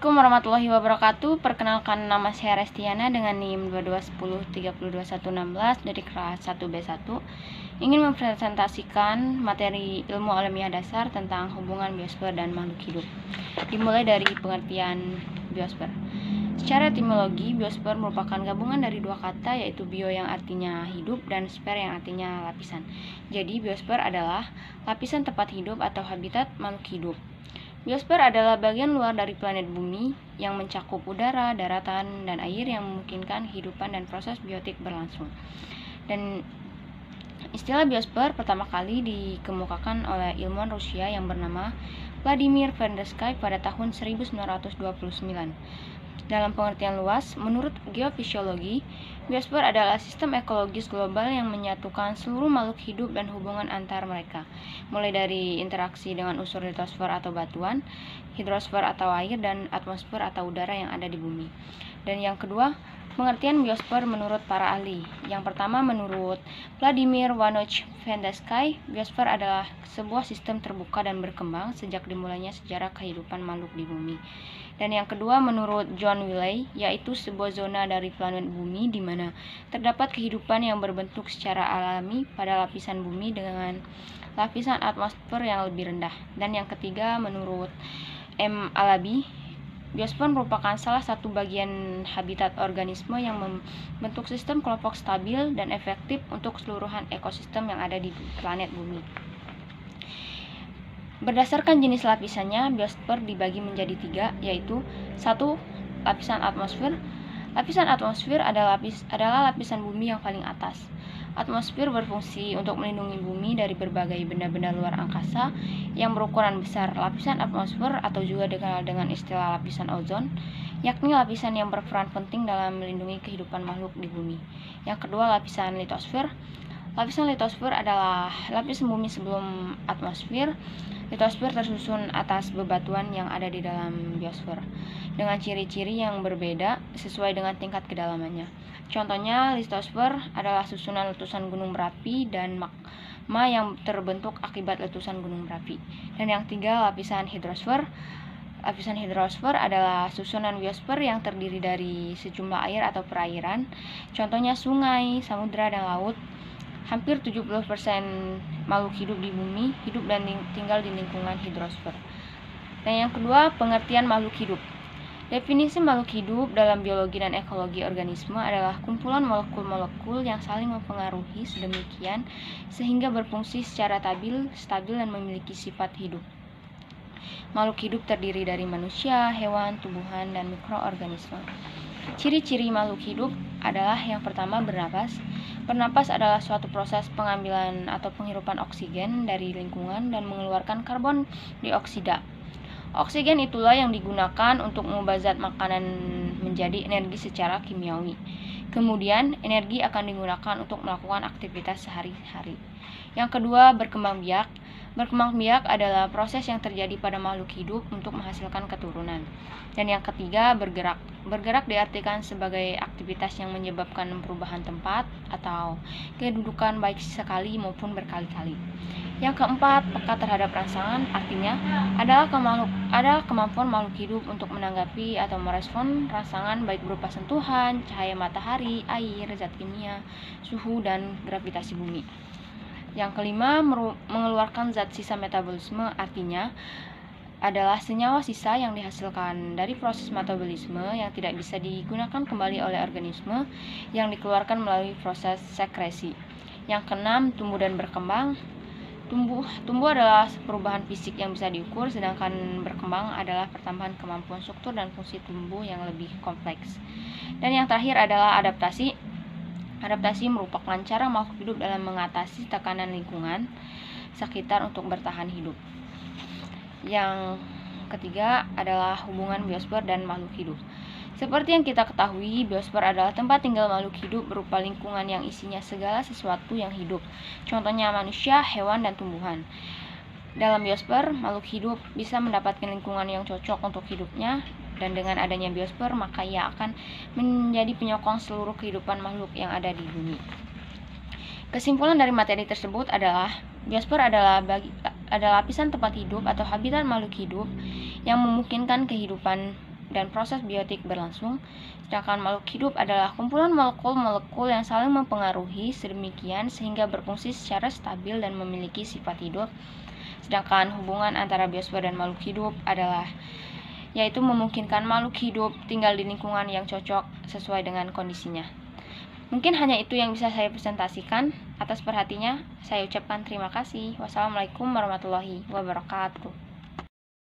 Assalamualaikum warahmatullahi wabarakatuh. Perkenalkan, nama saya Restiana dengan NIM 22103216 dari kelas 1B1. Ingin mempresentasikan materi ilmu alamiah dasar tentang hubungan biosfer dan makhluk hidup. Dimulai dari pengertian biosfer. Secara etimologi, biosfer merupakan gabungan dari dua kata, yaitu bio yang artinya hidup dan sfer yang artinya lapisan. Jadi biosfer adalah lapisan tempat hidup atau habitat makhluk hidup. Biosfer adalah bagian luar dari planet bumi yang mencakup udara, daratan, dan air yang memungkinkan kehidupan dan proses biotik berlangsung. Dan istilah biosfer pertama kali dikemukakan oleh ilmuwan Rusia yang bernama Vladimir Vendersky pada tahun 1929. Dalam pengertian luas, menurut geofisiologi, biosfer adalah sistem ekologis global yang menyatukan seluruh makhluk hidup dan hubungan antar mereka, mulai dari interaksi dengan unsur litosfer atau batuan, hidrosfer atau air, dan atmosfer atau udara yang ada di bumi. Dan yang kedua, pengertian biosfer menurut para ahli. Yang pertama, menurut Vladimir Ivanovich Vendersky, biosfer adalah sebuah sistem terbuka dan berkembang sejak dimulainya sejarah kehidupan makhluk di bumi. Dan yang kedua, menurut John Wiley, yaitu sebuah zona dari planet bumi di mana terdapat kehidupan yang berbentuk secara alami pada lapisan bumi dengan lapisan atmosfer yang lebih rendah. Dan yang ketiga, menurut M. Alabi, biosfer merupakan salah satu bagian habitat organisme yang membentuk sistem kelompok stabil dan efektif untuk keseluruhan ekosistem yang ada di planet bumi. Berdasarkan jenis lapisannya, biosfer dibagi menjadi 3, yaitu 1. Lapisan atmosfer. Lapisan atmosfer adalah lapisan bumi yang paling atas. Atmosfer berfungsi untuk melindungi bumi dari berbagai benda-benda luar angkasa yang berukuran besar. Lapisan atmosfer, atau juga dikenal dengan istilah lapisan ozon, yakni lapisan yang berperan penting dalam melindungi kehidupan makhluk di bumi. Yang kedua, lapisan litosfer. Lapisan litosfer adalah lapisan bumi sebelum atmosfer. Litosfer tersusun atas bebatuan yang ada di dalam biosfer dengan ciri-ciri yang berbeda sesuai dengan tingkat kedalamannya. Contohnya, litosfer adalah susunan letusan gunung berapi dan magma yang terbentuk akibat letusan gunung berapi. Dan yang 3, lapisan hidrosfer. Lapisan hidrosfer adalah susunan biosfer yang terdiri dari sejumlah air atau perairan. Contohnya sungai, samudra, dan laut. Hampir 70% makhluk hidup di bumi hidup dan tinggal di lingkungan hidrosfer. Dan yang kedua, pengertian makhluk hidup. Definisi makhluk hidup dalam biologi dan ekologi organisme adalah kumpulan molekul-molekul yang saling mempengaruhi sedemikian sehingga berfungsi secara stabil dan memiliki sifat hidup. Makhluk hidup terdiri dari manusia, hewan, tumbuhan, dan mikroorganisme. Ciri-ciri makhluk hidup adalah yang pertama, bernapas. Bernapas adalah suatu proses pengambilan atau penghirupan oksigen dari lingkungan dan mengeluarkan karbon dioksida. Oksigen itulah yang digunakan untuk mengubah zat makanan menjadi energi secara kimiawi. Kemudian, energi akan digunakan untuk melakukan aktivitas sehari-hari. Yang kedua, berkembang biak. Berkembang biak adalah proses yang terjadi pada makhluk hidup untuk menghasilkan keturunan. Dan yang ketiga, bergerak. Bergerak diartikan sebagai aktivitas yang menyebabkan perubahan tempat atau kedudukan baik sekali maupun berkali-kali. Yang keempat, peka terhadap rangsangan, artinya adalah kemampuan makhluk hidup untuk menanggapi atau merespon rangsangan baik berupa sentuhan, cahaya matahari, air, zat kimia, suhu, dan gravitasi bumi. Yang kelima, mengeluarkan zat sisa metabolisme, artinya adalah senyawa sisa yang dihasilkan dari proses metabolisme yang tidak bisa digunakan kembali oleh organisme yang dikeluarkan melalui proses sekresi. Yang keenam, tumbuh dan berkembang. Tumbuh adalah perubahan fisik yang bisa diukur, sedangkan berkembang adalah pertambahan kemampuan struktur dan fungsi tumbuh yang lebih kompleks. Dan yang terakhir adalah adaptasi. Adaptasi merupakan cara makhluk hidup dalam mengatasi tekanan lingkungan sekitar untuk bertahan hidup. Yang ketiga adalah hubungan biosfer dan makhluk hidup. Seperti yang kita ketahui, biosfer adalah tempat tinggal makhluk hidup berupa lingkungan yang isinya segala sesuatu yang hidup. Contohnya manusia, hewan, dan tumbuhan. Dalam biosfer, makhluk hidup bisa mendapatkan lingkungan yang cocok untuk hidupnya, dan dengan adanya biosfer, maka ia akan menjadi penyokong seluruh kehidupan makhluk yang ada di bumi. Kesimpulan dari materi tersebut adalah biosfer adalah lapisan tempat hidup atau habitat makhluk hidup yang memungkinkan kehidupan dan proses biotik berlangsung, sedangkan makhluk hidup adalah kumpulan molekul-molekul yang saling mempengaruhi sedemikian sehingga berfungsi secara stabil dan memiliki sifat hidup. Sedangkan hubungan antara biosfer dan makhluk hidup adalah yaitu memungkinkan makhluk hidup tinggal di lingkungan yang cocok sesuai dengan kondisinya. Mungkin hanya itu yang bisa saya presentasikan. Atas perhatinya, saya ucapkan terima kasih. Wassalamualaikum warahmatullahi wabarakatuh.